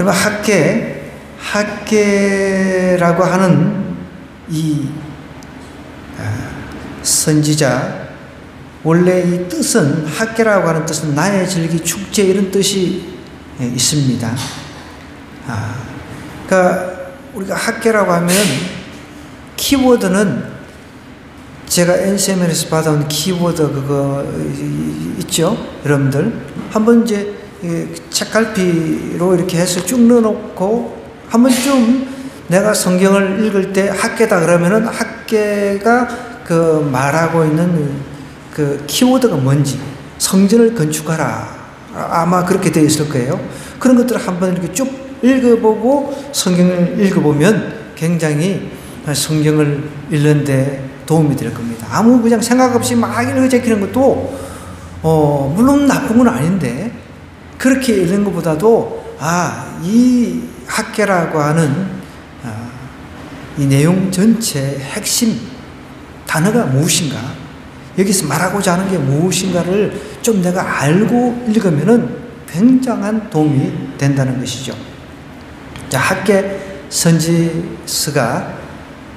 그러면 학개라고 하는 이 선지자, 원래 이 뜻은, 학개라고 하는 뜻은 나의 절기, 축제, 이런 뜻이 있습니다. 그러니까 우리가 학개라고 하면 키워드는 제가 NCM에서 받아온 키워드 그거 있죠? 여러분들 한번 이제 책갈피로 이렇게 해서 쭉 넣어놓고 한 번쯤 내가 성경을 읽을 때 학개다 그러면은 학개가 그 말하고 있는 그 키워드가 뭔지, 성전을 건축하라, 아마 그렇게 되어 있을 거예요. 그런 것들을 한번 이렇게 쭉 읽어보고 성경을 읽어보면 굉장히 성경을 읽는데 도움이 될 겁니다. 아무 그냥 생각 없이 막 읽어제키는 것도 물론 나쁜 건 아닌데, 그렇게 읽는 것보다도 이 학개라고 하는 이 내용 전체의 핵심 단어가 무엇인가, 여기서 말하고자 하는 게 무엇인가를 좀 내가 알고 읽으면은 굉장한 도움이 된다는 것이죠. 자, 학개 선지서가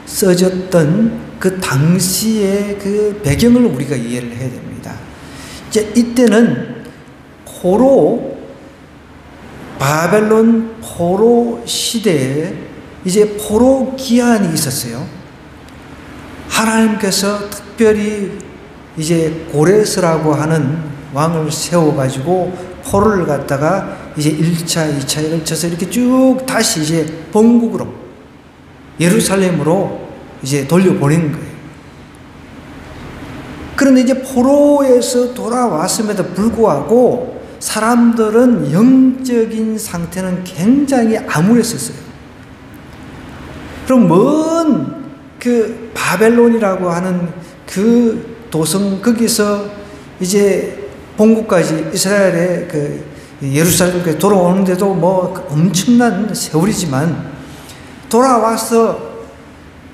써졌던 그 당시의 그 배경을 우리가 이해를 해야 됩니다. 이제 이때는 바벨론 포로 시대에 이제 포로 기한이 있었어요. 하나님께서 특별히 이제 고레스라고 하는 왕을 세워가지고 포로를 갖다가 이제 1차, 2차에 걸쳐서 이렇게 쭉 다시 이제 본국으로, 예루살렘으로 이제 돌려보낸 거예요. 그런데 이제 포로에서 돌아왔음에도 불구하고 사람들은 영적인 상태는 굉장히 암울했었어요. 그럼 먼 그 바벨론이라고 하는 그 도성, 거기서 이제 본국까지 이스라엘의 그 예루살렘까지 돌아오는데도 뭐 엄청난 세월이지만 돌아와서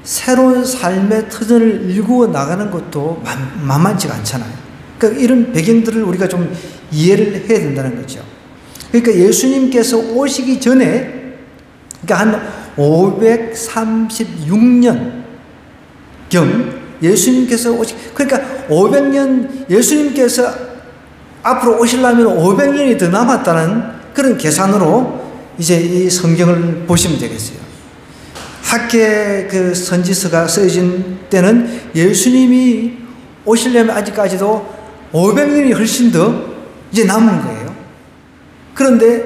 새로운 삶의 터전을 일구어 나가는 것도 만만치가 않잖아요. 그러니까 이런 배경들을 우리가 좀 이해를 해야 된다는 거죠. 그러니까 예수님께서 오시기 전에, 그러니까 한 536년경 예수님께서 그러니까 500년, 예수님께서 앞으로 오시려면 500년이 더 남았다는 그런 계산으로 이제 이 성경을 보시면 되겠어요. 학개 그 선지서가 쓰여진 때는 예수님이 오시려면 아직까지도 500년이 훨씬 더 이제 남은 거예요. 그런데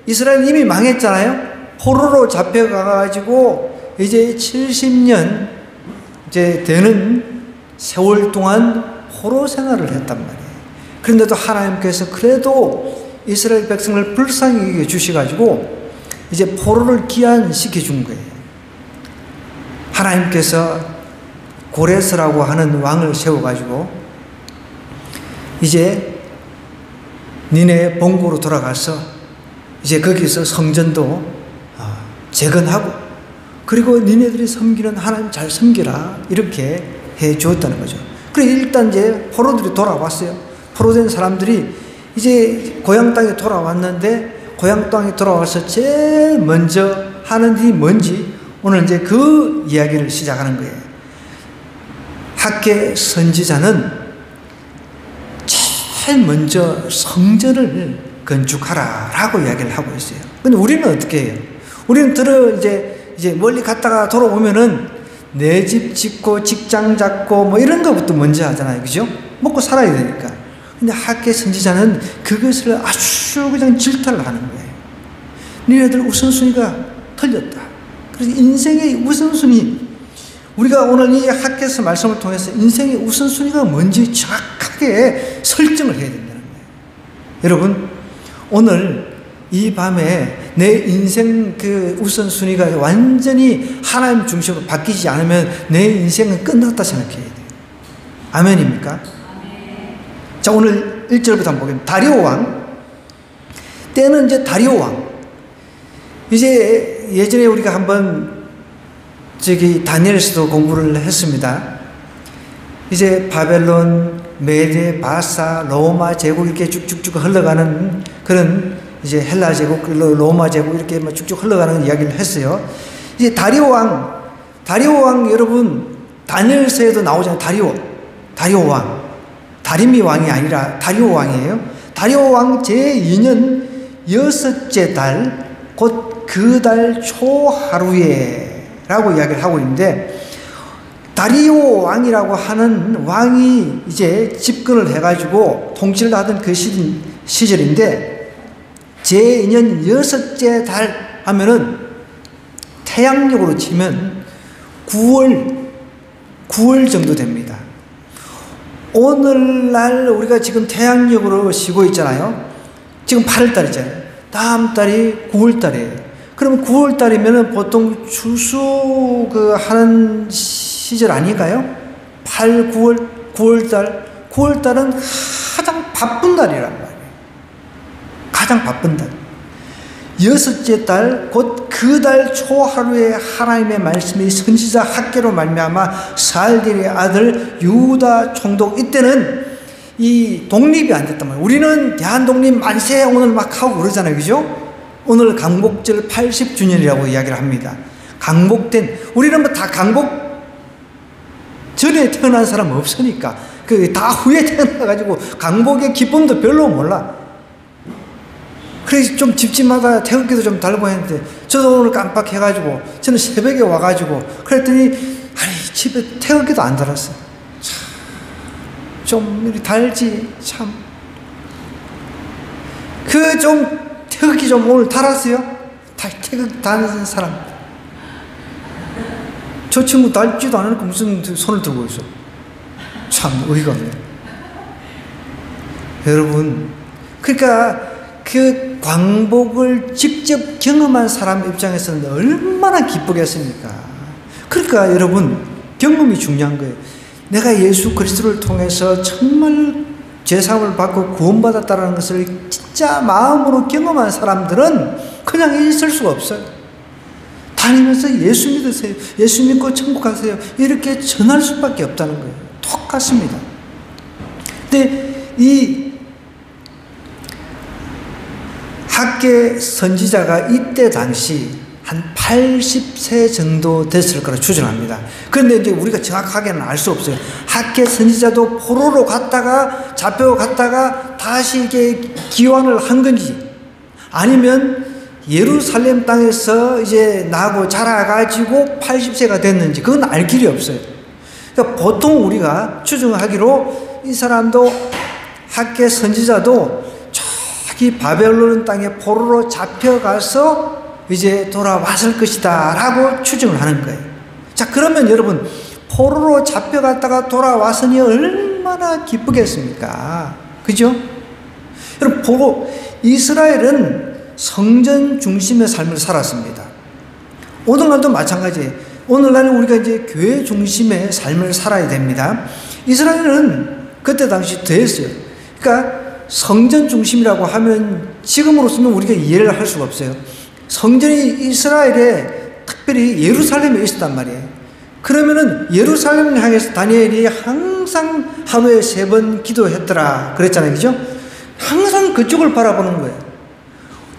이스라엘은 이미 망했잖아요. 포로로 잡혀가가지고 이제 70년 이제 되는 세월 동안 포로 생활을 했단 말이에요. 그런데도 하나님께서 그래도 이스라엘 백성을 불쌍히 여겨 주셔가지고 이제 포로를 귀환시켜 준 거예요. 하나님께서 고레스라고 하는 왕을 세워가지고 이제 니네 본국으로 돌아가서 이제 거기서 성전도 재건하고, 그리고 니네들이 섬기는 하나님 잘 섬기라, 이렇게 해 주었다는 거죠. 그래 일단 이제 포로들이 돌아왔어요. 포로된 사람들이 이제 고향 땅에 돌아왔는데, 고향 땅에 돌아와서 제일 먼저 하는 일이 뭔지 오늘 이제 그 이야기를 시작하는 거예요. 학개 선지자는 제일 먼저 성전을 건축하라라고 이야기를 하고 있어요. 근데 우리는 어떻게 해요? 우리는 이제 멀리 갔다가 돌아오면은 내 집 짓고 직장 잡고 뭐 이런 거부터 먼저 하잖아요. 그죠? 먹고 살아야 되니까. 근데 학개 선지자는 그것을 아주 그냥 질타를 하는 거예요. 니네들 우선순위가 틀렸다. 그래서 인생의 우선순위, 우리가 오늘 이 학개서 말씀을 통해서 인생의 우선순위가 뭔지 정확하게 설정을 해야 된다는 거예요. 여러분, 오늘 이 밤에 내 인생 그 우선순위가 완전히 하나님 중심으로 바뀌지 않으면 내 인생은 끝났다 생각해야 돼요. 아멘입니까? 아멘. 자, 오늘 1절부터 한번 보겠습니다. 다리오 왕. 때는 이제 다리오 왕. 이제 예전에 우리가 한번 다니엘서도 공부를 했습니다. 이제 바벨론, 메데, 바사, 로마 제국 이렇게 쭉쭉쭉 흘러가는 그런 이제 헬라 제국, 로마 제국 이렇게 막 쭉쭉 흘러가는 이야기를 했어요. 이제 다리오 왕 여러분 다니엘서에도 나오잖아요. 다리오 왕. 다리미 왕이 아니라 다리오 왕이에요. 다리오 왕 제2년 6째 달, 곧 그 달 초하루에 라고 이야기를 하고 있는데, 다리오 왕이라고 하는 왕이 이제 집권을 해가지고 통치를 하던 그 시절인데, 제2년 6째 달 하면은 태양력으로 치면 9월 정도 됩니다. 오늘날 우리가 지금 태양력으로 쉬고 있잖아요. 지금 8월달이잖아요. 다음 달이 9월달이에요. 그러면 9월달이면 보통 추수 하는 시절 아닌가요? 8, 9월, 9월달. 9월달은 가장 바쁜 달이란 말이에요. 가장 바쁜 달. 6째 달, 곧 그 달 초하루에 하나님의 말씀이 선지자 학개로 말미암아 살딜의 아들 유다 총독, 이때는 이 독립이 안 됐단 말이에요. 우리는 대한독립 만세 오늘 막 하고 그러잖아요. 그죠? 오늘 강복절 80주년이라고 이야기를 합니다. 강복된, 우리는 뭐 다 강복 전에 태어난 사람 없으니까, 다 후에 태어나가지고 강복의 기쁨도 별로 몰라. 그래서 좀 집집마다 태극기도 좀 달고 했는데, 저도 오늘 깜빡해가지고, 저는 새벽에 와가지고, 그랬더니, 아니, 집에 태극기도 안 달았어. 참, 좀 달지, 참. 태극기 좀 오늘 달았어요? 태극기 다는 사람. 저 친구 달지도 않으니까 무슨 손을 들고 있어. 참, 어이가 없네. 여러분, 그러니까, 그 광복을 직접 경험한 사람 입장에서는 얼마나 기쁘겠습니까? 그러니까 여러분, 경험이 중요한 거예요. 내가 예수 그리스도를 통해서 정말 죄사함을 받고 구원받았다는 것을 진짜 마음으로 경험한 사람들은 그냥 있을 수가 없어요. 다니면서 예수 믿으세요, 예수 믿고 천국 가세요, 이렇게 전할 수밖에 없다는 거예요. 똑같습니다. 근데 이 학개 선지자가 이때 당시 한 80세 정도 됐을 거라 추정합니다. 그런데 이제 우리가 정확하게는 알 수 없어요. 학개 선지자도 포로로 갔다가 잡혀갔다가 다시 이게 기환을 한 건지, 아니면 예루살렘 땅에서 이제 나고 자라가지고 80세가 됐는지, 그건 알 길이 없어요. 그러니까 보통 우리가 추정하기로 이 사람도, 학개 선지자도 저기 바벨론 땅에 포로로 잡혀가서 이제 돌아왔을 것이다 라고 추정을 하는 거예요. 자, 그러면 여러분, 포로로 잡혀갔다가 돌아왔으니 얼마나 기쁘겠습니까? 그죠? 여러분, 이스라엘은 성전 중심의 삶을 살았습니다. 오늘날도 마찬가지예요. 오늘날은 우리가 이제 교회 중심의 삶을 살아야 됩니다. 이스라엘은 그때 당시 더했어요. 그러니까 성전 중심이라고 하면 지금으로서는 우리가 이해를 할 수가 없어요. 성전이 이스라엘에, 특별히 예루살렘에 있었단 말이에요. 그러면은 예루살렘을 향해서 다니엘이 항상 하루에 3번 기도했더라 그랬잖아요. 그죠? 항상 그쪽을 바라보는 거예요.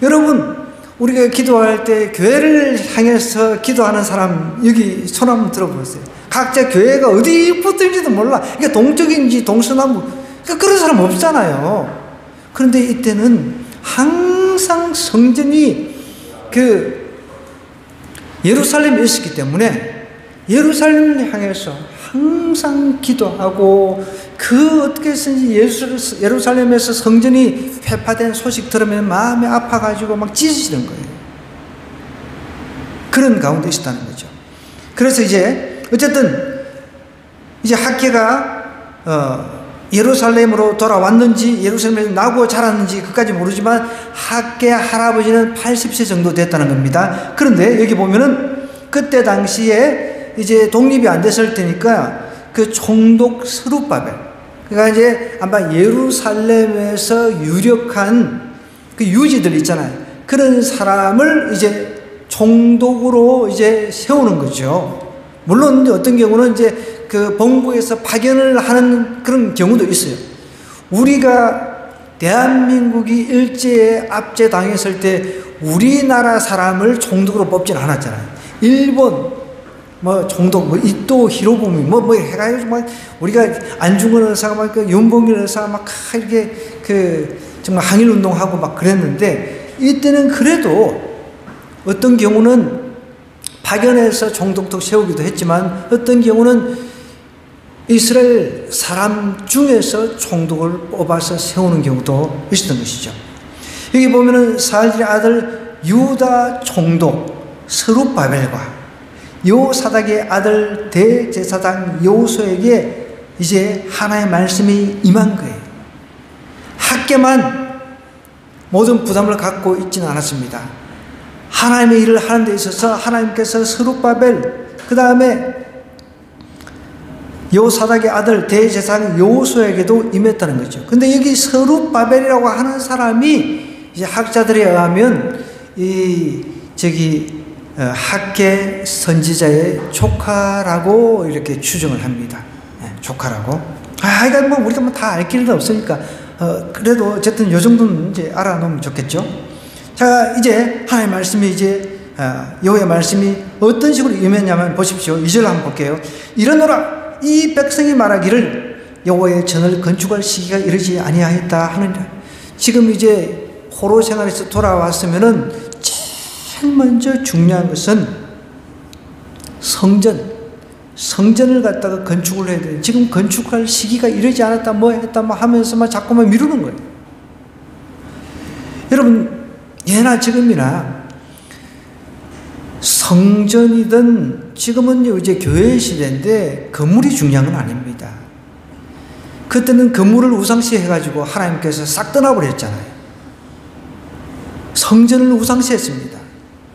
여러분, 우리가 기도할 때 교회를 향해서 기도하는 사람 여기 손 한번 들어보세요. 각자 교회가 어디 붙을지도 몰라. 이게 동쪽인지 동서남북, 그런 사람 없잖아요. 그런데 이때는 항상 성전이 예루살렘에 있었기 때문에 예루살렘을 향해서 항상 기도하고, 어떻게 해서든지 예루살렘에서 성전이 회파된 소식 들으면 마음이 아파가지고 막 찢으시는 거예요. 그런 가운데 있었다는 거죠. 그래서 어쨌든 학개가 예루살렘으로 돌아왔는지, 예루살렘에서 나고 자랐는지 그까지 모르지만 학개 할아버지는 80세 정도 됐다는 겁니다. 그런데 여기 보면은 그때 당시에 이제 독립이 안 됐을 테니까 그 총독 스룹바벨, 그러니까 아마 예루살렘에서 유력한 그 유지들 있잖아요. 그런 사람을 총독으로 세우는 거죠. 물론 어떤 경우는 그 본부에서 파견을 하는 그런 경우도 있어요. 우리가 대한민국이 일제에 압제당했을 때 우리나라 사람을 총독으로 뽑진 않았잖아요. 일본 뭐 총독, 뭐 이토 히로부미 뭐 해가지고 막 우리가 안중근 의사가 막 그 윤봉길 의사가 막 이렇게 그 정말 항일 운동하고 막 그랬는데, 이때는 그래도 어떤 경우는 파견해서 총독도 세우기도 했지만 어떤 경우는 이스라엘 사람 중에서 총독을 뽑아서 세우는 경우도 있었던 것이죠. 여기 보면은 사알의 아들 유다 총독 스룹바벨과 요사닥의 아들 대제사장 여호수아에게 이제 하나의 말씀이 임한 거예요. 학계만 모든 부담을 갖고 있지는 않았습니다. 하나님의 일을 하는 데 있어서 하나님께서 스룹바벨, 그 다음에 요사닥의 아들 대제사장 여호수아에게도 임했다는 거죠. 근데 여기 스룹바벨이라고 하는 사람이 이제 학자들에 의하면 학계 선지자의 조카라고 이렇게 추정을 합니다. 조카라고. 이건 뭐 우리가 뭐 다 알 길은 없으니까 그래도 어쨌든 요 정도는 이제 알아놓으면 좋겠죠. 자, 이제 하나님의 말씀이 이제 여호와의 말씀이 어떤 식으로 임했냐면 보십시오. 2절 한번 볼게요. 이러노라, 이 백성이 말하기를 여호와의 전을 건축할 시기가 이르지 아니하였다 하느니라. 지금 이제 포로 생활에서 돌아왔으면은 제일 먼저 중요한 것은 성전을 갖다가 건축을 해야 돼요. 지금 건축할 시기가 이르지 않았다, 뭐 했다, 뭐 하면서만 자꾸만 미루는 거예요. 여러분, 예나 지금이나 성전이든 지금은 이제 교회 시대인데 건물이 중요한 건 아닙니다. 그때는 건물을 우상시 해가지고 하나님께서 싹 떠나버렸잖아요. 성전을 우상시 했습니다.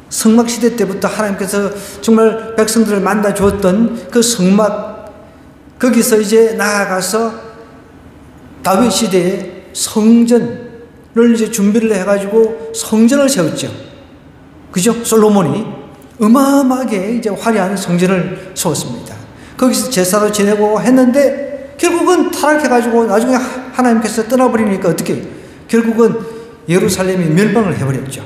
성막시대 때부터 하나님께서 정말 백성들을 만나 주었던 그 성막, 거기서 이제 나아가서 다윗 시대에 성전을 이제 준비를 해가지고 성전을 세웠죠. 그죠? 솔로몬이 어마어마하게 이제 화려한 성전을 세웠습니다. 거기서 제사도 지내고 했는데 결국은 타락해가지고 나중에 하나님께서 떠나버리니까 어떻게 해요? 결국은 예루살렘이 멸망을 해버렸죠.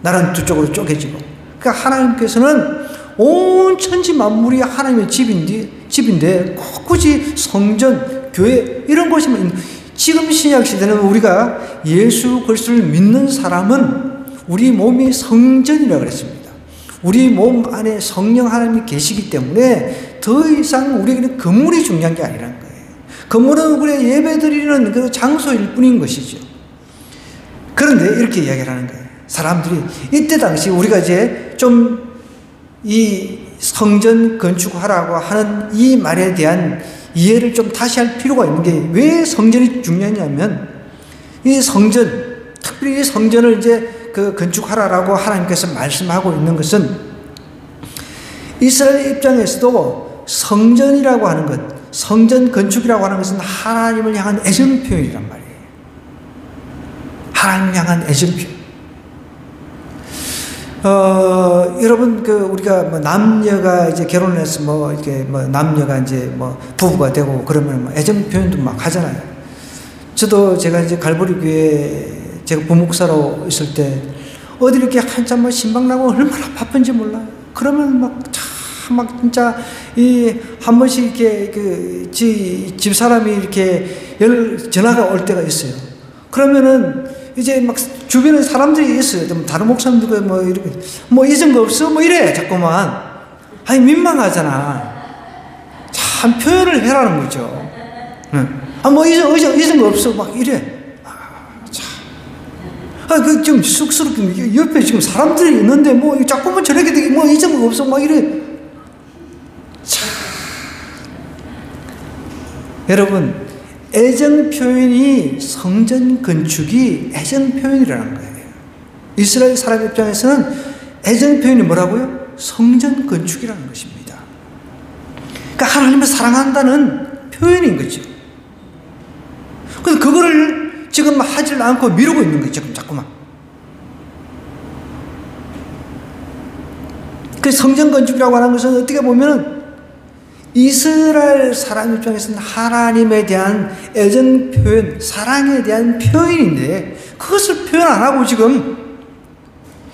나라는 두 쪽으로 쪼개지고. 그러니까 하나님께서는 온 천지 만물이 하나님의 집인데 굳이 성전, 교회 이런 곳이면, 지금 신약 시대는 우리가 예수 그리스도를 믿는 사람은 우리 몸이 성전이라고 그랬습니다. 우리 몸 안에 성령 하나님이 계시기 때문에 더 이상 우리에게는 건물이 중요한 게 아니라는 거예요. 건물은 우리가 예배드리는 그 장소일 뿐인 것이죠. 그런데 이렇게 이야기를 하는 거예요. 사람들이 이때 당시 우리가 이제 좀 이 성전 건축하라고 하는 이 말에 대한 이해를 좀 다시 할 필요가 있는 게, 왜 성전이 중요하냐면, 이 성전, 특별히 이 성전을 이제 건축하라라고 하나님께서 말씀하고 있는 것은 이스라엘 입장에서도 성전이라고 하는 것, 성전 건축이라고 하는 것은 하나님을 향한 애정 표현이란 말이에요. 하나님을 향한 애정 표현. 여러분, 우리가 뭐 남녀가 이제 결혼을 해서 뭐 이렇게 뭐 남녀가 이제 뭐 부부가 되고 그러면 뭐 애정 표현도 막 하잖아요. 저도 제가 이제 갈보리 교회 제가 부목사로 있을 때 어디 이렇게 한참 뭐 신방나고 얼마나 바쁜지 몰라요. 그러면 막 진짜 한 번씩 이렇게 집 사람이 이렇게 전화가 올 때가 있어요. 그러면은 이제 막 주변에 사람들이 있어요. 다른 목사님들도 뭐 이렇게 뭐 잊은 거 없어? 뭐 이래 자꾸만. 아니 민망하잖아. 참 표현을 해라는 거죠. 뭐 잊은 거 없어? 막 이래. 참. 좀 쑥스럽게 옆에 지금 사람들이 있는데 뭐 자꾸만 저렇게 되게 뭐 잊은 거 없어? 막 이래. 참. 여러분, 애정 표현이, 성전 건축이 애정 표현이라는 거예요. 이스라엘 사람 입장에서는 애정 표현이 뭐라고요? 성전 건축이라는 것입니다. 그러니까 하나님을 사랑한다는 표현인 거죠. 그런데 그거를 지금 하질 않고 미루고 있는 거죠. 지금 자꾸만. 그 성전 건축이라고 하는 것은 어떻게 보면 이스라엘 사람 입장에서는 하나님에 대한 애정 표현, 사랑에 대한 표현인데 그것을 표현 안 하고 지금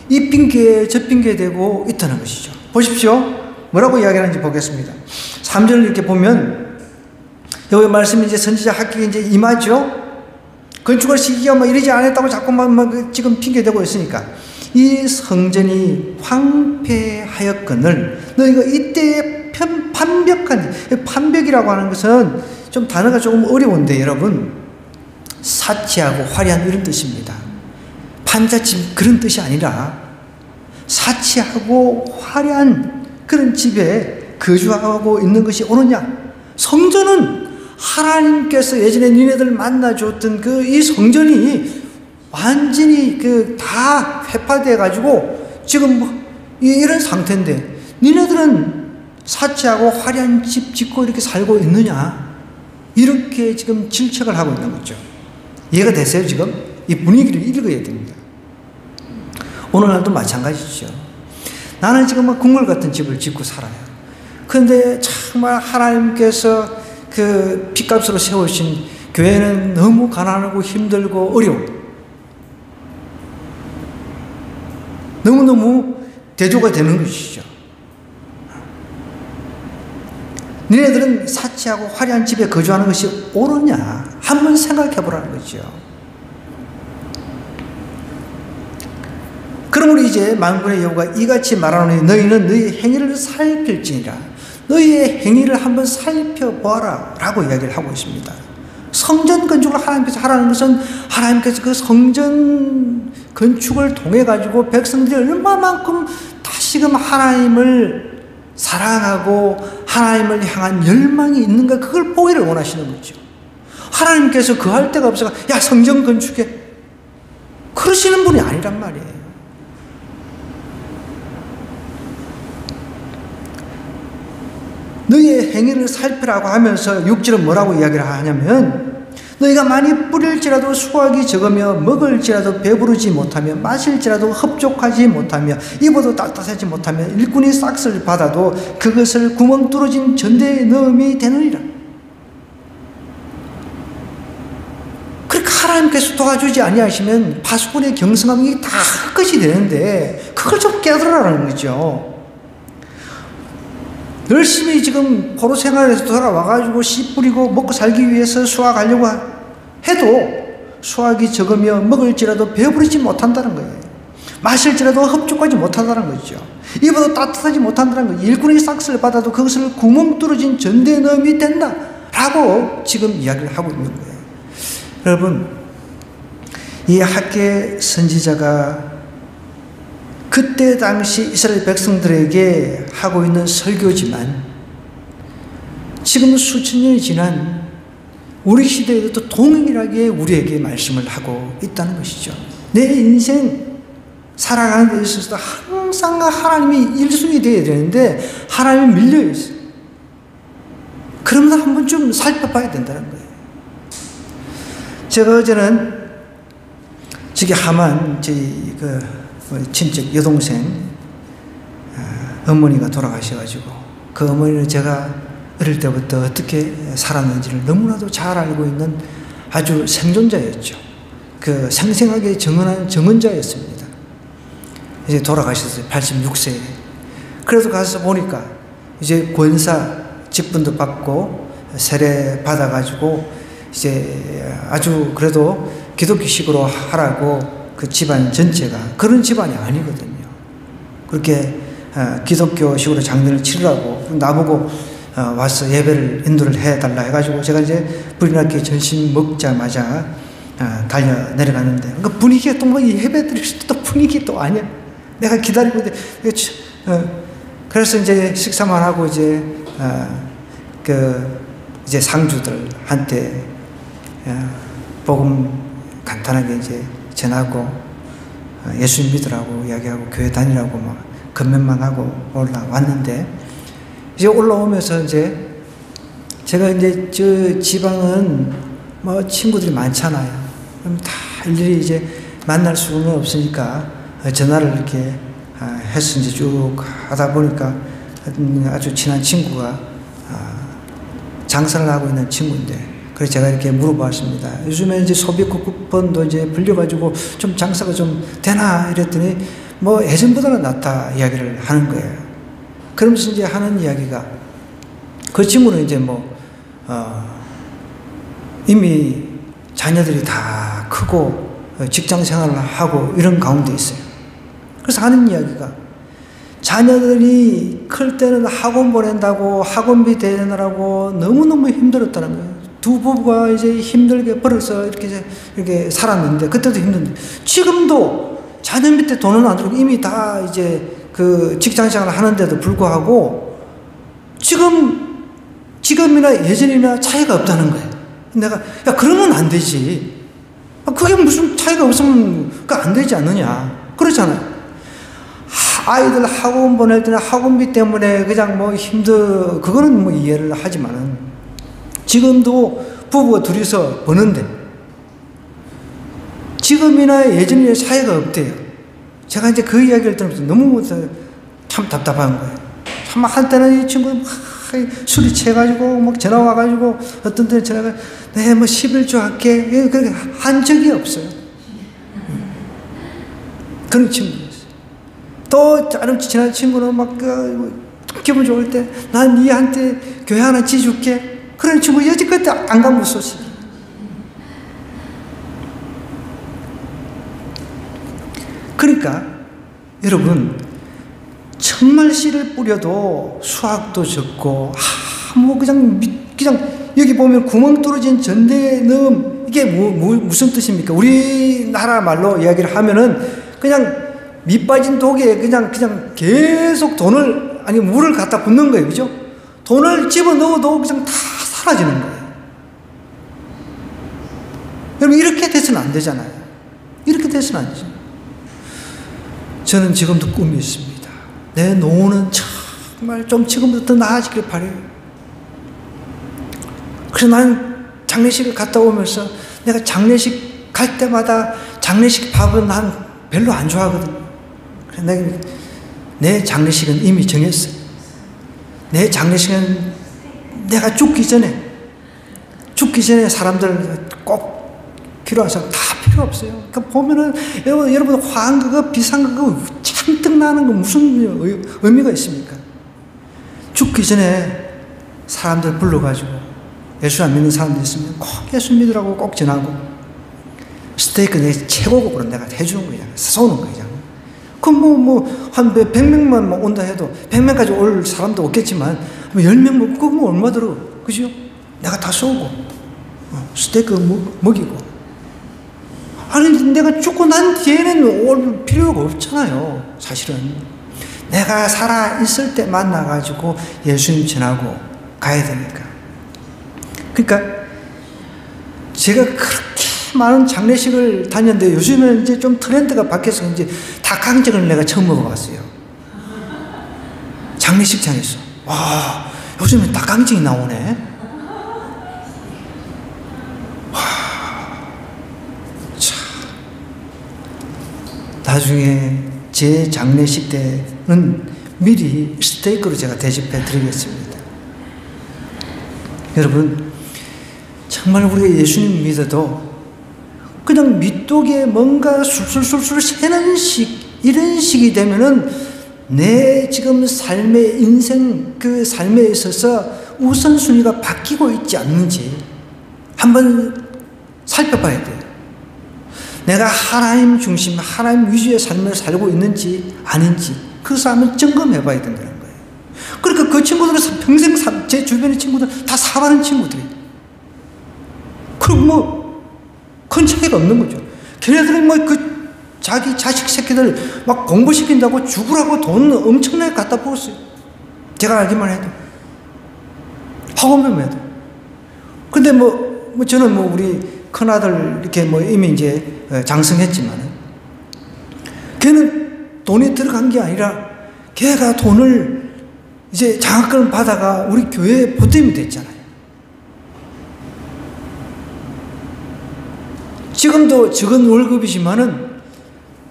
이 핑계 저 핑계 대고 있다는 것이죠. 보십시오. 뭐라고 이야기하는지 보겠습니다. 3절을 이렇게 보면 여기 말씀이 이제 선지자 학기가 이제 임하죠. 건축할 시기가 뭐 이러지 않았다고 자꾸만 지금 핑계 대고 있으니까 이 성전이 황폐하였거늘 너희가 이때에 판벽이라고 하는 것은 좀 단어가 조금 어려운데 여러분 사치하고 화려한 이런 뜻입니다. 판잣집 그런 뜻이 아니라 사치하고 화려한 그런 집에 거주하고 있는 것이 옳으냐? 성전은 하나님께서 예전에 니네들 만나줬던 그 이 성전이 완전히 다 회파돼 가지고 지금 뭐 이런 상태인데 니네들은 사치하고 화려한 집 짓고 이렇게 살고 있느냐? 이렇게 지금 질책을 하고 있는 거죠. 이해가 되세요? 지금 이 분위기를 읽어야 됩니다. 오늘날도 마찬가지죠. 나는 지금 막 궁궐 같은 집을 짓고 살아요. 그런데 정말 하나님께서 그 핏값으로 세우신 교회는 너무 가난하고 힘들고 어려워. 너무너무 대조가 되는 것이죠. 너희들은 사치하고 화려한 집에 거주하는 것이 옳으냐? 한번 생각해 보라는 거죠. 그러므로 이제 만군의 여호와가 이같이 말하노니 너희는 너희 행위를 살필지니라. 너희의 행위를 한번 살펴보아라 라고 이야기를 하고 있습니다. 성전 건축을 하나님께서 하라는 것은 하나님께서 그 성전 건축을 통해 가지고 백성들이 얼마만큼 다시금 하나님을 사랑하고 하나님을 향한 열망이 있는가 그걸 보기를 원하시는 거죠. 하나님께서 그할 데가 없어서 야 성전 건축해 그러시는 분이 아니란 말이에요. 너희의 행위를 살피라고 하면서 6절은 뭐라고 이야기를 하냐면 너희가 많이 뿌릴지라도 수확이 적으며 먹을지라도 배부르지 못하며 마실지라도 흡족하지 못하며 입어도 따뜻하지 못하며 일꾼이 싹쓸 받아도 그것을 구멍 뚫어진 전대에 넣음이 되느니라. 그렇게 하나님께서 도와주지 아니하시면 파수꾼의 경성함이 다 헛것이 되는데 그걸 좀 깨달으라는 거죠. 열심히 지금 포로 생활에서 돌아와가지고 씨 뿌리고 먹고 살기 위해서 수확하려고 해도 수확이 적으며 먹을지라도 배부르지 못한다는 거예요. 마실지라도 흡족하지 못한다는 거죠. 입어도 따뜻하지 못한다는 거예요. 일꾼의 싹쓸 받아도 그것을 구멍 뚫어진 전대에 넣음이 된다 라고 지금 이야기를 하고 있는 거예요. 여러분 이 학개 선지자가 그때 당시 이스라엘 백성들에게 하고 있는 설교지만 지금 수천 년이 지난 우리 시대에도 또 동일하게 우리에게 말씀을 하고 있다는 것이죠. 내 인생 살아가는 데 있어서도 항상 하나님이 1순위 되어야 되는데 하나님이 밀려 있어요. 그러면 한 번쯤 살펴봐야 된다는 거예요. 제가 어제는 저기 하만 저희 친척 여동생 어머니가 돌아가셔가지고 그 어머니는 제가 어릴 때부터 어떻게 살았는지를 너무나도 잘 알고 있는 아주 생존자였죠. 그 생생하게 증언한 증언자였습니다. 이제 돌아가셨어요. 86세에. 그래서 가서 보니까 이제 권사 직분도 받고 세례 받아가지고 이제 아주 그래도 기독교식으로 하라고 그 집안 전체가 그런 집안이 아니거든요. 그렇게 기독교식으로 장례를 치르라고 나보고 와서 예배를 인도를 해달라 해가지고 제가 이제 불인학교 전신 먹자마자 달려 내려갔는데 그 분위기가 또 뭐 예배 드릴 또 분위기 또 아니야. 내가 기다리고 있는데 그래서 이제 식사만 하고 이제 이제 상주들한테 복음 간단하게 이제 전하고 예수님 믿으라고 이야기하고 교회 다니라고 막 건면만 하고 올라왔는데 이제 올라오면서 이제 제가 이제 저 지방은 뭐 친구들이 많잖아요. 그럼 다 일일이 이제 만날 수는 없으니까 전화를 이렇게 해서 이제 쭉 하다 보니까 아주 친한 친구가 장사를 하고 있는 친구인데, 그래서 제가 이렇게 물어봤습니다. 요즘에 이제 소비 쿠폰도 이제 불려가지고 좀 장사가 좀 되나 이랬더니 뭐 예전보다는 낫다 이야기를 하는 거예요. 그러면서 이제 하는 이야기가, 그 친구는 이제 이미 자녀들이 다 크고 직장 생활을 하고 이런 가운데 있어요. 그래서 하는 이야기가, 자녀들이 클 때는 학원 보낸다고 학원비 대느라고 너무너무 힘들었다는 거예요. 두 부부가 이제 힘들게 벌어서 이렇게 살았는데, 그때도 힘든데, 지금도 자녀 밑에 돈은 안 들고 이미 다 이제 그 직장 생활을 하는데도 불구하고 지금이나 예전이나 차이가 없다는 거예요. 내가, 야, 그러면 안 되지. 그게 무슨 차이가 없으면 그거 안 되지 않느냐. 그렇잖아요. 아이들 학원 보낼 때는 학원비 때문에 그냥 그거는 이해를 하지만은, 지금도 부부가 둘이서 버는데 지금이나 예전이나 차이가 없대요. 제가 이제 그 이야기를 들으면서 너무 참 답답한 거예요. 참 한때는 이 친구는 술이 취해가지고 전화 와가지고, 어떤 때는 전화가, 네, 11조 할게. 그렇게 한 적이 없어요. 그런 친구였어요. 또 다른 친한 친구는 기분 좋을 때, 난 니한테 교회 하나 지어줄게. 그런 친구 여지껏 안 간 소식이. 그러니까 여러분, 천말 씨를 뿌려도 수확도 적고, 그냥 여기 보면 구멍 뚫어진 전대에 넣음, 이게 무슨 뜻입니까? 우리나라 말로 이야기를 하면은 그냥 밑 빠진 독에 그냥 계속 물을 갖다 붓는 거예요. 그죠? 돈을 집어 넣어도 그냥 다 사라지는 거예요. 여러분, 이렇게 돼서는 안 되잖아요. 이렇게 돼서는 안 되죠. 저는 지금도 꿈이 있습니다. 내 노후는 정말 좀 지금부터 더 나아지길 바라요. 그래서 나는 장례식을 갔다 오면서, 내가 장례식 갈 때마다 장례식 밥은 난 별로 안 좋아하거든. 그래서 내 장례식은 이미 정했어요. 내 장례식은 내가 죽기 전에 사람들 꼭 필요한 사람 다 필요 없어요. 그러니까 보면은 여러분 화환극, 비상극 잔뜩 나는 거 무슨 의미가 있습니까? 죽기 전에 사람들 불러가지고, 예수 안 믿는 사람들 있으면 꼭 예수 믿으라고 꼭 전하고, 스테이크 내 최고급으로 내가 해주는 거야. 쏘는 거야. 그럼 한 100명만 온다 해도 100명까지 올 사람도 없겠지만 10명 그거 얼마 들어, 그죠? 내가 다 쏘고 스테이크 먹이고. 아니, 내가 죽고 난 뒤에는 올 필요가 없잖아요. 사실은 내가 살아 있을 때 만나가지고 예수님 전하고 가야 되니까. 그러니까 제가 그렇게 많은 장례식을 다녔는데, 요즘에는 이제 좀 트렌드가 바뀌어서 이제 닭강정을 내가 처음 먹어봤어요. 장례식장에서. 와, 요즘에 닭강정이 나오네. 와, 참. 나중에 제 장례식 때는 미리 스테이크로 제가 대접해 드리겠습니다. 여러분, 정말 우리가 예수님 믿어도 그냥 밑독에 뭔가 술술술술 새는 이런 식이 되면은 내 지금 삶의 인생, 그 삶에 있어서 우선순위가 바뀌고 있지 않는지 한번 살펴봐야 돼요. 내가 하나님 중심, 하나님 위주의 삶을 살고 있는지 아닌지 그것을 한번 점검해 봐야 된다는 거예요. 그러니까 그 친구들은 평생 제 주변의 친구들 다 사바는 친구들이에요. 그럼 큰 차이가 없는 거죠. 걔네들은 자기 자식 새끼들 막 공부시킨다고 죽으라고 돈 엄청나게 갖다 부었어요. 제가 알기만 해도. 학원비만 해도. 근데 저는 우리 큰아들 이렇게 이미 이제 장성했지만, 걔는 돈이 들어간 게 아니라 걔가 돈을 이제 장학금을 받아가 우리 교회에 보탬이 됐잖아요. 지금도 적은 월급이지만은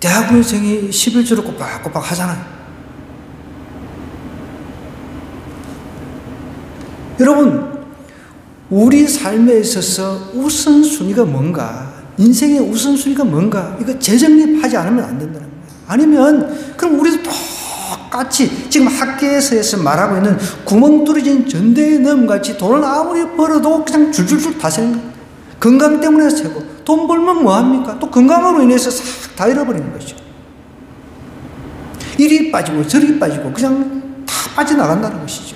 대학원생이 11조를 꼬박꼬박 하잖아요. 여러분, 우리 삶에 있어서 우선순위가 뭔가, 인생의 우선순위가 뭔가, 이거 재정립하지 않으면 안 된다는 거예요. 아니면 그럼 우리도 똑같이 지금 학계에서 말하고 있는 구멍 뚫어진 전대넘같이 돈을 아무리 벌어도 그냥 줄줄줄 다 새는 거예요. 건강 때문에 새고, 돈 벌면 뭐합니까? 또 건강으로 인해서 싹 다 잃어버리는 거죠. 이리 빠지고 저리 빠지고 그냥 다 빠져나간다는 것이죠.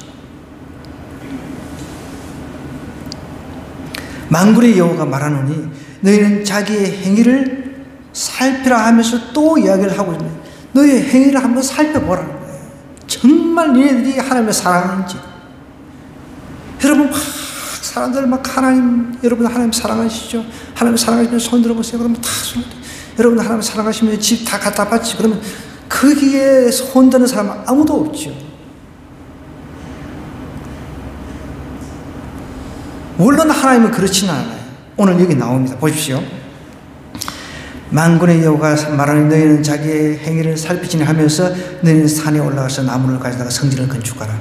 만군의 여호와가 말하노니 너희는 자기의 행위를 살피라 하면서 또 이야기를 하고 있네. 너희의 행위를 한번 살펴보라는 거예요. 정말 너희들이 하나님을 사랑하는지. 여러분 막 사람들 막 여러분 하나님 사랑하시죠? 하나님 사랑하시면 손 들어보세요. 그러면 다 손. 여러분 하나님 사랑하시면 집 다 갖다 바치고 그러면 거기에 손 드는 사람은 아무도 없죠. 물론 하나님은 그렇지는 않아요. 오늘 여기 나옵니다. 보십시오. 만군의 여호와가 말하는 너희는 자기의 행위를 살피지니 하면서 너희는 산에 올라가서 나무를 가져다가 성전을 건축하라.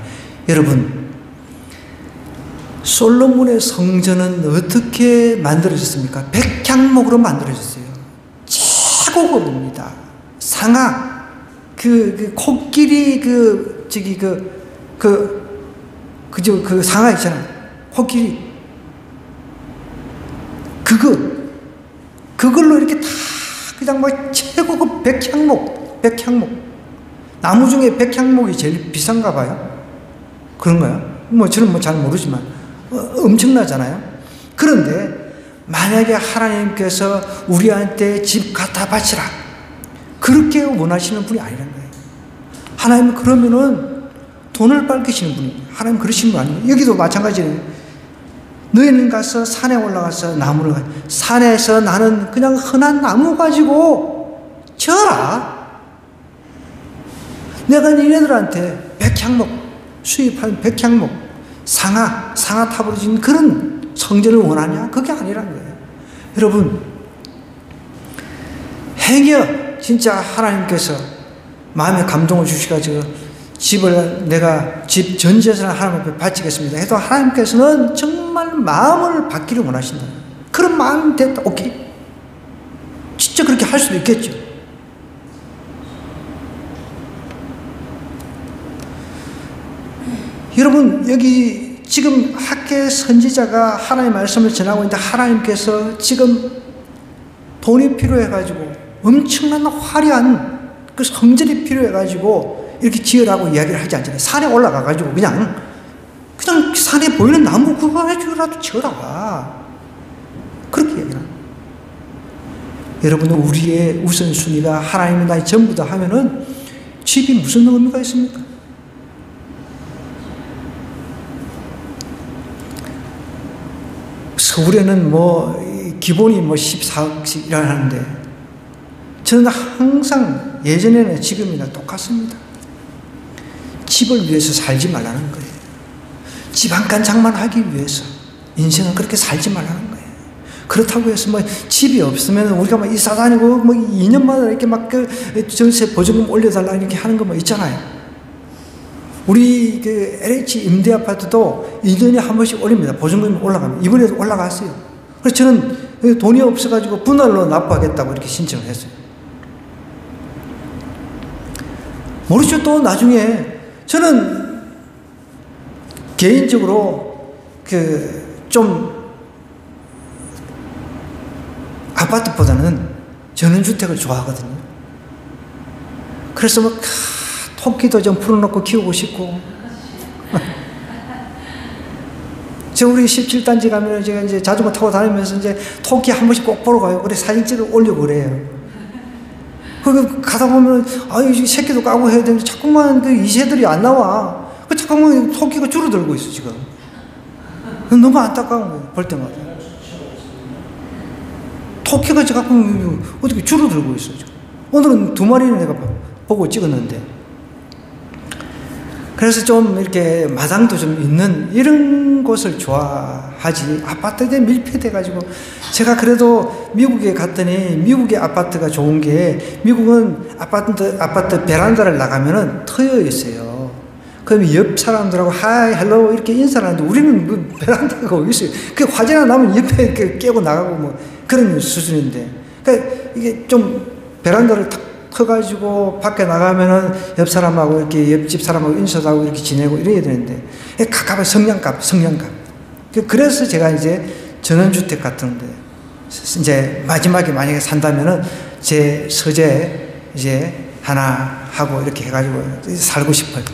여러분, 솔로몬의 성전은 어떻게 만들어졌습니까? 백향목으로 만들어졌어요. 최고급입니다. 상아, 코끼리 그 상아 있잖아요. 코끼리. 그걸로 이렇게 다 그냥 막 최고급 백향목. 나무 중에 백향목이 제일 비싼가 봐요. 그런가요? 저는 잘 모르지만 엄청나잖아요. 그런데 만약에 하나님께서 우리한테 집 갖다 바치라, 그렇게 원하시는 분이 아니란 거예요. 하나님은 그러면은 돈을 밟으시는 분이에요. 하나님 그러시는 분 아니에요. 여기도 마찬가지예요. 너희는 가서 산에 올라가서 나무를 산에서 나는 그냥 흔한 나무 가지고 쳐라. 내가 니네들한테 백향목 수입한 백향목 상아 탑으로 지은 그런 성전을 원하냐? 그게 아니란 거예요. 여러분, 행여 진짜 하나님께서 마음에 감동을 주시가지고 내가 집 전 재산을 하나님 앞에 바치겠습니다 해도 하나님께서는 정말 마음을 받기를 원하신다. 그런 마음이 됐다. 오케이. 진짜 그렇게 할 수도 있겠죠. 여러분, 여기 지금 학계 선지자가 하나님의 말씀을 전하고 있는데 하나님께서 지금 돈이 필요해가지고 엄청난 화려한 그 성전이 필요해가지고 이렇게 지으라고 이야기를 하지 않잖아요. 산에 올라가가지고 그냥 산에 보이는 나무 그거 해주라도 지어라. 그렇게 얘기를 합니다. 여러분은 우리의 우선순위가 하나님이 나의 전부다 하면은 집이 무슨 의미가 있습니까? 서울에는 기본이 14억씩 일하는데 저는 항상 예전에는 지금이나 똑같습니다. 집을 위해서 살지 말라는 거예요. 집 한 칸 장만하기 위해서 인생은 그렇게 살지 말라는 거예요. 그렇다고 해서 집이 없으면 우리가 이사 다니고 2년마다 이렇게 전세 보증금 올려달라 이렇게 하는 거 있잖아요. 우리 LH 임대 아파트도 2년에 한 번씩 올립니다. 보증금이 올라가면. 이번에도 올라갔어요. 그래서 저는 돈이 없어가지고 분할로 납부하겠다고 이렇게 신청을 했어요. 모르죠. 또 나중에 저는 개인적으로 좀 아파트보다는 전원주택을 좋아하거든요. 그래서 토끼도 좀 풀어놓고 키우고 싶고. 우리 17단지 가면 제가 이제 자전거 타고 다니면서 이제 토끼 한 번씩 꼭 보러 가요. 그래 사진찍을 올리고 그래요. 가다 보면, 이 새끼도 까고 해야 되는데, 자꾸만 이새들이 안 나와. 자꾸만 토끼가 줄어들고 있어, 지금. 너무 안타까운 거예요, 볼 때마다. 토끼가 자꾸 어떻게 줄어들고 있어, 지금. 오늘은 2마리는 내가 보고 찍었는데. 그래서 좀 이렇게 마당도 좀 있는 이런 곳을 좋아하지. 아파트에 밀폐돼가지고. 제가 그래도 미국에 갔더니 미국의 아파트가 좋은 게 미국은 아파트 베란다를 나가면은 트여 있어요. 그럼 옆 사람들하고 하이, 헬로 이렇게 인사를 하는데 우리는 뭐 베란다가 어디 있어요? 그 화재가 나면 옆에 이렇게 깨고 나가고 뭐 그런 수준인데. 그러니까 이게 좀 베란다를 탁 터가지고 밖에 나가면은 옆 사람하고 이렇게 옆집 사람하고 인사도 하고 이렇게 지내고 이래야 되는데 가깝은 성냥갑. 그래서 제가 이제 전원주택 같은데 이제 마지막에 만약에 산다면은 제 서재 이제 하나 하고 이렇게 해가지고 살고 싶어요.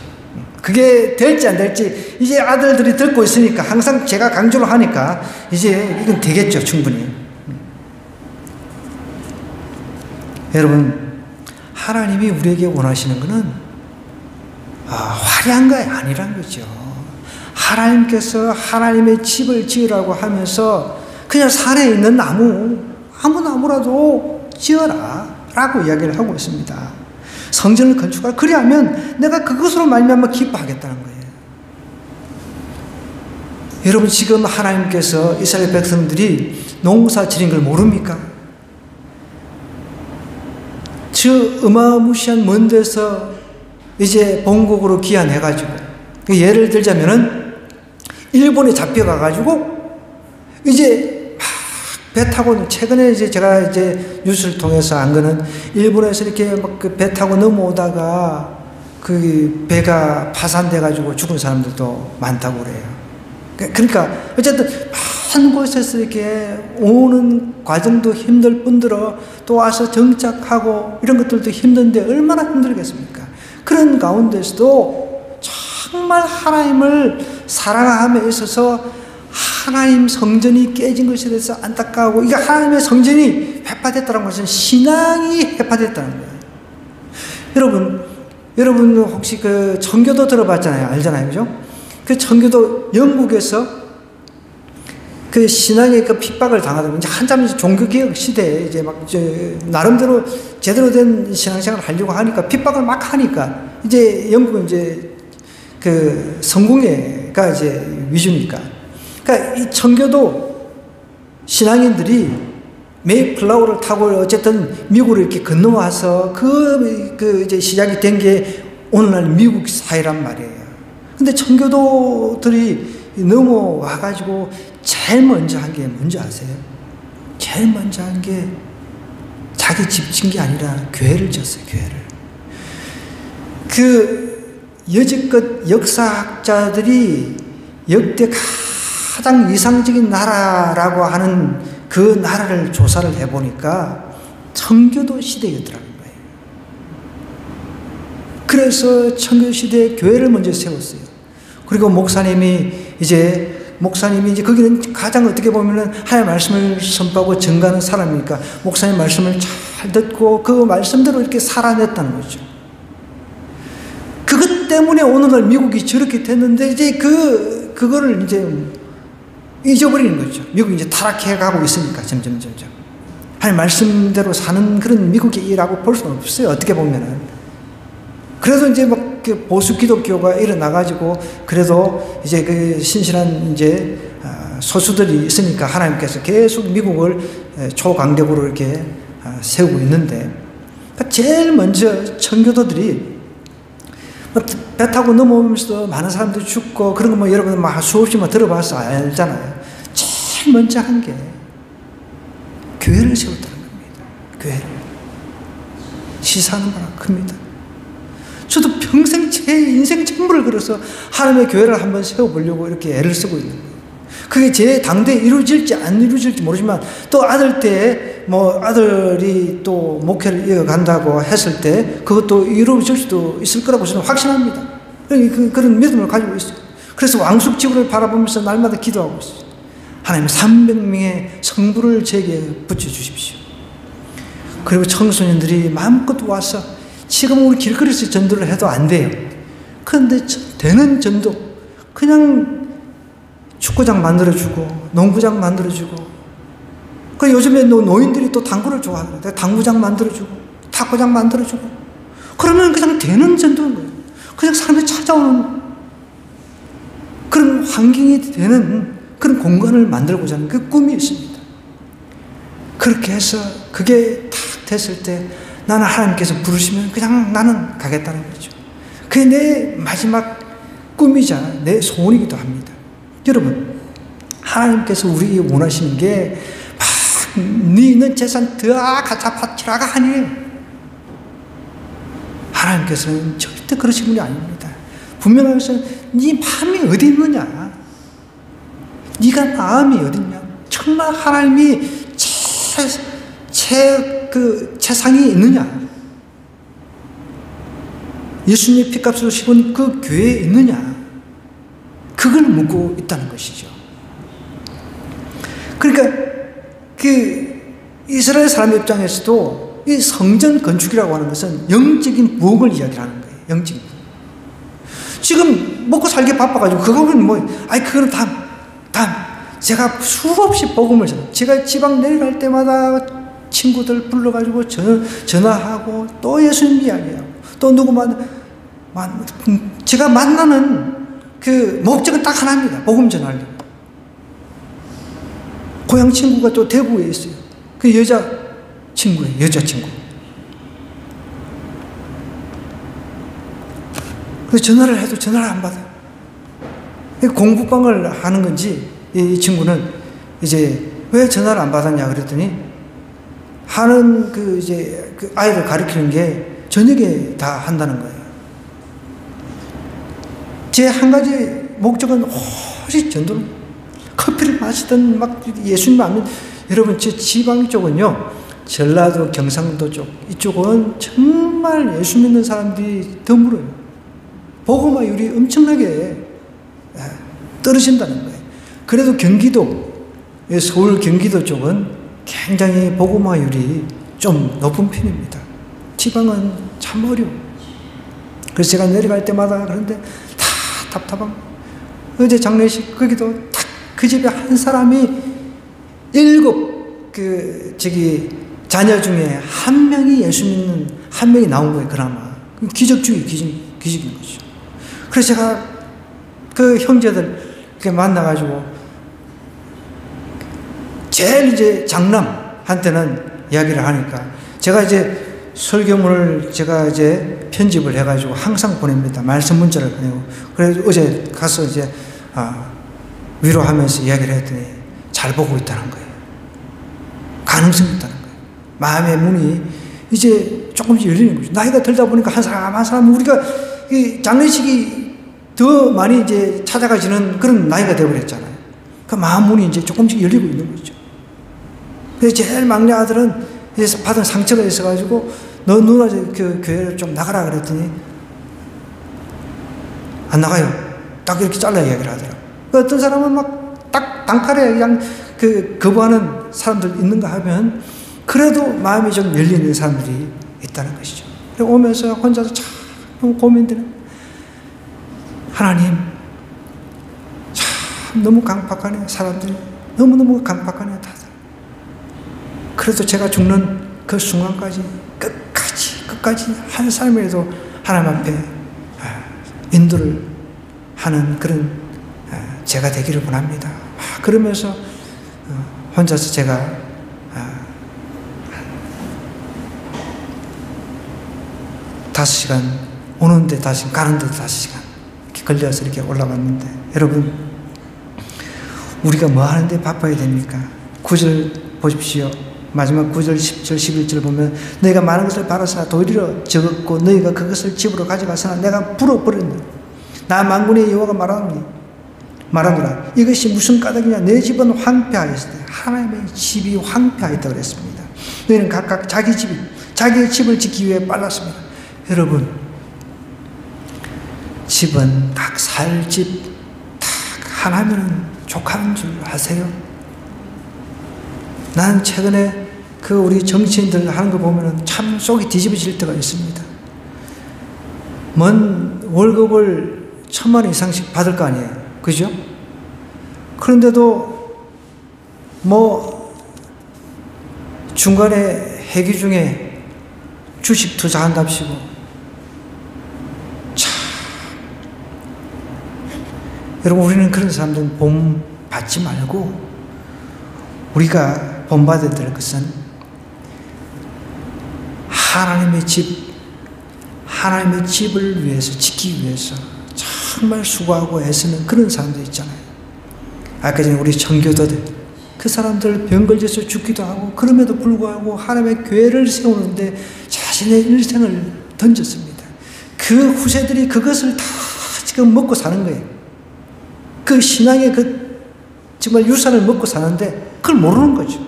그게 될지 안 될지 이제 아들들이 듣고 있으니까 항상 제가 강조를 하니까 이제 이건 되겠죠, 충분히. 여러분, 하나님이 우리에게 원하시는 것은 화려한 거 아니란 거죠. 하나님께서 하나님의 집을 지으라고 하면서 그냥 산에 있는 나무, 아무 나무라도 지어라 라고 이야기를 하고 있습니다. 성전을 건축하라. 그리하면 내가 그것으로 말미암아 기뻐하겠다는 거예요. 여러분, 지금 하나님께서 이스라엘 백성들이 농사 지린 걸 모릅니까? 저 어마무시한 먼 데서 이제 본국으로 귀환해가지고, 예를 들자면은 일본에 잡혀가가지고 이제 막 배 타고, 최근에 이제 제가 이제 뉴스를 통해서 안 거는 일본에서 이렇게 막 그 배 타고 넘어오다가 그 배가 파산돼가지고 죽은 사람들도 많다고 그래요. 그러니까 어쨌든 많은 곳에서 이렇게 오는 과정도 힘들 뿐더러 또 와서 정착하고 이런 것들도 힘든데 얼마나 힘들겠습니까? 그런 가운데서도 정말 하나님을 사랑함에 있어서 하나님 성전이 깨진 것에 대해서 안타까워하고, 이게 하나님의 성전이 회파됐다는 것은 신앙이 회파됐다는 거예요. 여러분 혹시 그 청교도 들어봤잖아요. 알잖아요. 그죠? 그 청교도 영국에서 그 신앙의 그 핍박을 당하다 이제 한참 종교개혁 시대에 이제 막 나름대로 제대로 된 신앙생활을 하려고 하니까 핍박을 막 하니까 이제 영국은 이제 그 성공회가 이제 위주니까. 그러니까 이 청교도 신앙인들이 메이플라워를 타고 어쨌든 미국으로 이렇게 건너와서 그 이제 시작이 된 게 오늘날 미국 사회란 말이에요. 근데 청교도들이 넘어와가지고 제일 먼저 한 게 뭔지 아세요? 제일 먼저 한 게 자기 집 진 게 아니라 교회를 지었어요, 교회를. 그 여지껏 역사학자들이 역대 가장 이상적인 나라라고 하는 그 나라를 조사를 해보니까 청교도 시대였더라는 거예요. 그래서 청교도 시대에 교회를 먼저 세웠어요. 그리고 목사님이 이제 거기는 가장 어떻게 보면은 하나님의 말씀을 선포하고 증거하는 사람이니까 목사님 말씀을 잘 듣고 그 말씀대로 이렇게 살아냈다는 거죠. 그것 때문에 오늘날 미국이 저렇게 됐는데 이제 그거를 이제 잊어버리는 거죠. 미국이 이제 타락해 가고 있으니까 점점. 하나님 말씀대로 사는 그런 미국이라고 볼 수는 없어요. 어떻게 보면은. 그래도 이제 막 보수 기독교가 일어나가지고 그래도 이제 그 신실한 이제 소수들이 있으니까 하나님께서 계속 미국을 초강력으로 이렇게 세우고 있는데, 제일 먼저 청교도들이 배 타고 넘어오면서도 많은 사람들이 죽고 그런 거 뭐 여러분 막 수없이 들어봐서 알잖아요. 제일 먼저 한 게 교회를 세웠다는 겁니다. 교회를. 시사하는 바가 큽니다. 저도 평생 제 인생 전부를 걸어서 하나님의 교회를 한번 세워보려고 이렇게 애를 쓰고 있는 거예요. 그게 제 당대에 이루어질지 안 이루어질지 모르지만 또 아들 때 뭐 아들이 또 목회를 이어간다고 했을 때 그것도 이루어질 수도 있을 거라고 저는 확신합니다. 그런 믿음을 가지고 있어요. 그래서 왕숙지구를 바라보면서 날마다 기도하고 있어요. 하나님 300명의 성부를 제게 붙여주십시오. 그리고 청소년들이 마음껏 와서 지금 우리 길거리에서 전도를 해도 안 돼요. 그런데 되는 전도, 그냥 축구장 만들어주고 농구장 만들어주고, 그 요즘에 노인들이 또 당구를 좋아하거든요. 당구장 만들어주고 탁구장 만들어주고, 그러면 그냥 되는 전도인 거예요. 그냥 사람이 찾아오는 그런 환경이 되는 그런 공간을 만들고자 하는 그 꿈이 있습니다. 그렇게 해서 그게 딱 됐을 때 나는 하나님께서 부르시면 그냥 나는 가겠다는 거죠. 그게 내 마지막 꿈이자 내 소원이기도 합니다. 여러분, 하나님께서 우리에게 원하시는 게 막 네 있는 재산 다 갖다 바치라가 아니에요. 하나님께서는 절대 그러신 분이 아닙니다. 분명하게 네 마음이 어디 있느냐, 네가 마음이 어딨냐. 정말 하나님이 최상이 있느냐, 예수님의 피값으로 씹은 그 교회에 있느냐, 그걸 묻고 있다는 것이죠. 그러니까 이스라엘 사람 입장에서도 이 성전 건축이라고 하는 것은 영적인 부흥을 이야기하는 거예요. 영적인. 지금 먹고 살기 바빠가지고 그거는 그거는 제가 수없이 복음을 제가 지방 내려갈 때마다 친구들 불러가지고 전화하고 또 예수님 이야기하고 또 누구 제가 만나는 그 목적은 딱 하나입니다. 복음 전하려고. 고향 친구가 또 대구에 있어요. 그 여자친구예요. 여자친구. 그래서 전화를 해도 전화를 안 받아요. 공부방을 하는 건지 이 친구는 이제 왜 전화를 안 받았냐 그랬더니 하는 그 아이를 가르치는 게 저녁에 다 한다는 거예요. 제 한 가지 목적은 오직 전도는 커피를 마시던 막 예수님 안 믿는 여러분, 제 지방 쪽은요, 전라도 경상도 쪽 이쪽은 정말 예수 믿는 사람들이 드물어요. 복음화율이 엄청나게 떨어진다는 거예요. 그래도 경기도, 서울 경기도 쪽은 굉장히 복음화율이 좀 높은 편입니다. 지방은 참 어려워. 그래서 제가 내려갈 때마다 그런데 다 답답한. 어제 장례식 거기도 딱 그 집에 한 사람이 7 자녀 중에 한 명이 예수 믿는 한 명이 나온 거예요. 그나마 기적인 거죠. 그래서 제가 그 형제들 이렇게 만나가지고 제일 이제 장남한테는 이야기를 하니까 제가 이제 설교문을 제가 이제 편집을 해가지고 항상 보냅니다. 말씀 문자를 보내고. 그래서 어제 가서 이제 위로하면서 이야기를 했더니 잘 보고 있다는 거예요. 가능성이 있다는 거예요. 마음의 문이 이제 조금씩 열리는 거죠. 나이가 들다 보니까 한 사람 우리가 이 장례식이 더 많이 이제 찾아가지는 그런 나이가 되어버렸잖아요. 그 마음 문이 이제 조금씩 열리고 있는 거죠. 그래서 제일 막내 아들은 받은 상처가 있어가지고 너 누나 그 교회를 좀 나가라 그랬더니 안 나가요. 딱 이렇게 잘라 이야기를 하더라고요. 어떤 사람은 막 딱 단칼에 그냥 거부하는 사람들 있는가 하면 그래도 마음이 좀 열리는 사람들이 있다는 것이죠. 그리고 오면서 혼자서 참 고민되는, 하나님 참 너무 강박하네요. 사람들이 너무너무 강박하네요. 다들. 그래도 제가 죽는 그 순간까지 끝까지 한 삶에도 하나님 앞에 인도를 하는 그런 제가 되기를 원합니다. 그러면서 혼자서 제가 5시간 오는데 5시간 가는데도 5시간 이렇게 걸려서 이렇게 올라갔는데, 여러분 우리가 뭐 하는데 바빠야 됩니까? 9절 보십시오. 마지막 9절 10절 11절 보면 너희가 많은 것을 바라사 도리로 적었고 너희가 그것을 집으로 가져가서나 내가 불어버렸노라. 나 만군의 여호와가 말하노라. 이것이 무슨 까닭이냐? 내 집은 황폐하였을 때 하나님의 집이 황폐하였다고 그랬습니다. 너희는 각각 자기의 집을 지키기 위해 빨랐습니다. 여러분, 집은 각 살 집 딱 하나면은 족하는 줄 아세요? 난 최근에 우리 정치인들 하는 거 보면은 참 속이 뒤집어질 때가 있습니다. 먼 월급을 1,000만 원 이상씩 받을 거 아니에요. 그죠? 그런데도 중간에 회기 중에 주식 투자한답시고 참, 여러분 우리는 그런 사람들은 본 받지 말고 우리가 본받아야 될 것은 하나님의 집을 위해서 지키기 위해서 정말 수고하고 애쓰는 그런 사람들 있잖아요. 아까 전에 우리 청교도들, 그 사람들 병 걸려서 죽기도 하고 그럼에도 불구하고 하나님의 교회를 세우는데 자신의 일생을 던졌습니다. 그 후세들이 그것을 다 지금 먹고 사는 거예요. 그 신앙의 그 정말 유산을 먹고 사는데 그걸 모르는 거죠.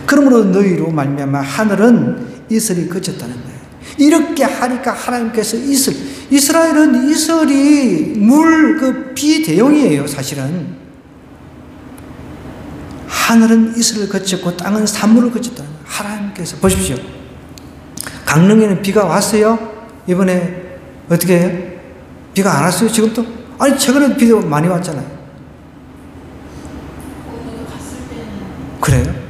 그러므로 너희로 말미암아 하늘은 이슬이 그쳤다는 거예요. 이렇게 하니까 하나님께서 이스라엘은 이슬이 물 그 비대용이에요. 사실은 하늘은 이슬을 그쳤고 땅은 산물을 그쳤다는 거예요. 하나님께서 보십시오. 강릉에는 비가 왔어요? 이번에 어떻게 해요? 비가 안 왔어요? 지금도? 아니 최근에 비도 많이 왔잖아요. 그래요?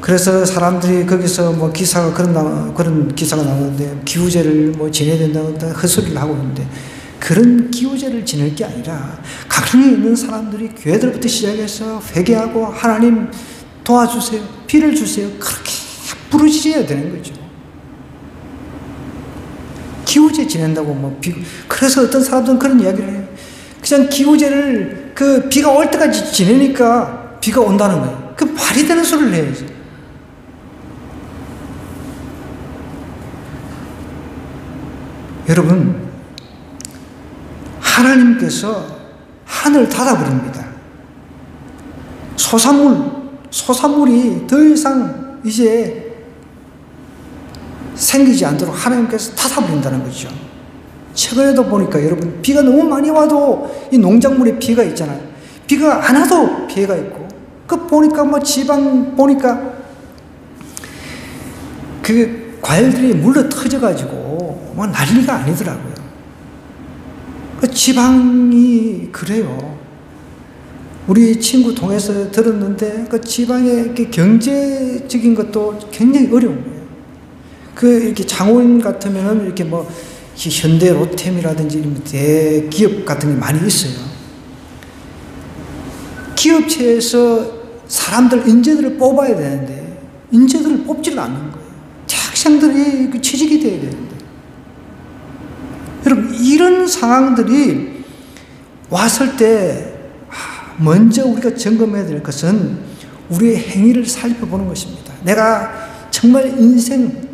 그래서 사람들이 거기서 뭐 기사가 그런 기사가 나오는데 기후제를 뭐 지내야 된다고 헛소리를 하고 있는데, 그런 기후제를 지낼 게 아니라 강릉에 있는 사람들이 교회들부터 시작해서 회개하고 하나님 도와주세요, 비를 주세요, 그렇게 부르짖어야 되는 거죠. 기후제 지낸다고 뭐 그래서 어떤 사람들은 그런 이야기를 해요. 그냥 기후제를 그 비가 올 때까지 지내니까 비가 온다는 거예요. 그 말이 되는 소리를 해야지. 여러분, 하나님께서 하늘을 닫아버립니다. 소산물이 더 이상 이제 생기지 않도록 하나님께서 닫아버린다는 거죠. 최근에도 보니까 여러분, 비가 너무 많이 와도 이 농작물에 피해가 있잖아요. 비가 안 와도 피해가 있고, 그 보니까 뭐 지방 보니까 그 과일들이 물러 터져가지고 뭐 난리가 아니더라고요. 그 지방이 그래요. 우리 친구 통해서 들었는데 그 지방의 경제적인 것도 굉장히 어려운 거예요. 그 이렇게 장원 같으면은 이렇게 뭐 현대 로템이라든지 대기업 같은 게 많이 있어요. 기업체에서 사람들, 인재들을 뽑아야 되는데 인재들을 뽑지를 않는 거예요. 학생들이 취직이 돼야 되는데. 여러분, 이런 상황들이 왔을 때 먼저 우리가 점검해야 될 것은 우리의 행위를 살펴보는 것입니다. 내가 정말 인생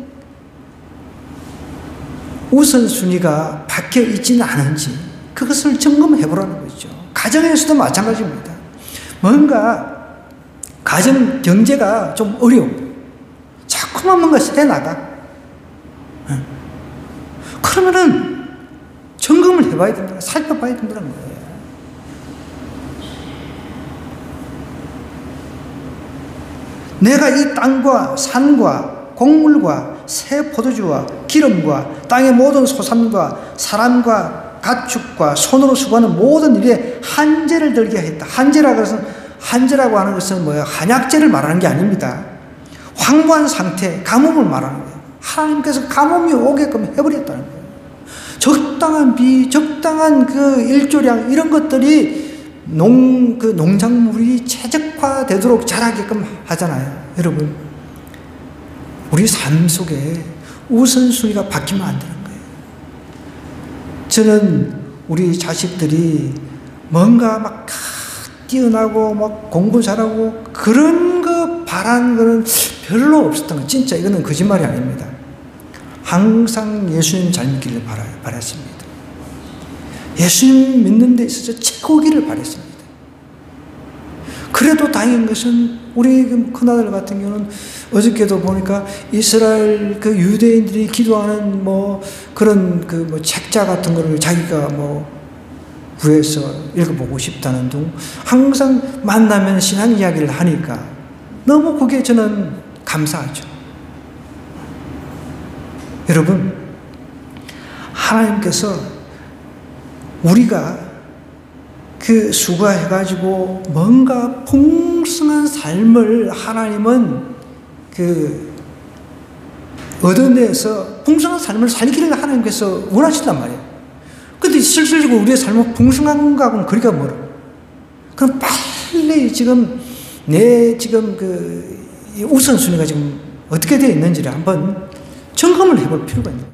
우선순위가 바뀌어 있지는 않은지 그것을 점검해 보라는 거죠. 가정에서도 마찬가지입니다. 뭔가 가정 경제가 좀 어려워. 자꾸만 뭔가 해나가. 그러면은 점검을 해봐야 된다, 살펴봐야 된다는 거예요. 내가 이 땅과 산과 곡물과 새 포도주와 기름과 땅의 모든 소산과 사람과 가축과 손으로 수고하는 모든 일에 한제를 들게 했다. 한제라고 하는 것은 뭐예요? 한약재를 말하는 게 아닙니다. 황무한 상태, 가뭄을 말하는 거예요. 하나님께서 가뭄이 오게끔 해버렸다는 거예요. 적당한 비, 적당한 그 일조량, 이런 것들이 농작물이 최적화되도록 자라게끔 하잖아요. 여러분, 우리 삶 속에 우선순위가 바뀌면 안 되는 거예요. 저는 우리 자식들이 뭔가 막 뛰어나고 막 공부 잘하고 그런 거 바라는 거는 별로 없었던 거, 진짜 이거는 거짓말이 아닙니다. 항상 예수님 잘 믿기를 바랐습니다. 예수님 믿는 데 있어서 최고기를 바랐습니다. 그래도 다행인 것은 우리 큰아들 같은 경우는 어저께도 보니까 이스라엘 그 유대인들이 기도하는 뭐 그런 그 뭐 책자 같은 거를 자기가 뭐 구해서 읽어보고 싶다는 둥, 항상 만나면 신앙 이야기를 하니까 너무 그게 저는 감사하죠. 여러분, 하나님께서 우리가 그 수고해가지고 뭔가 풍성한 삶을 하나님은 그 얻어내서 풍성한 삶을 살기를 하나님께서 원하신단 말이에요. 근데 실질적으로 우리의 삶은 풍성한 것하고는 거리가 멀어. 그럼 빨리 지금 내 지금 그 우선순위가 지금 어떻게 되어 있는지를 한번 점검을 해볼 필요가 있는 거예요.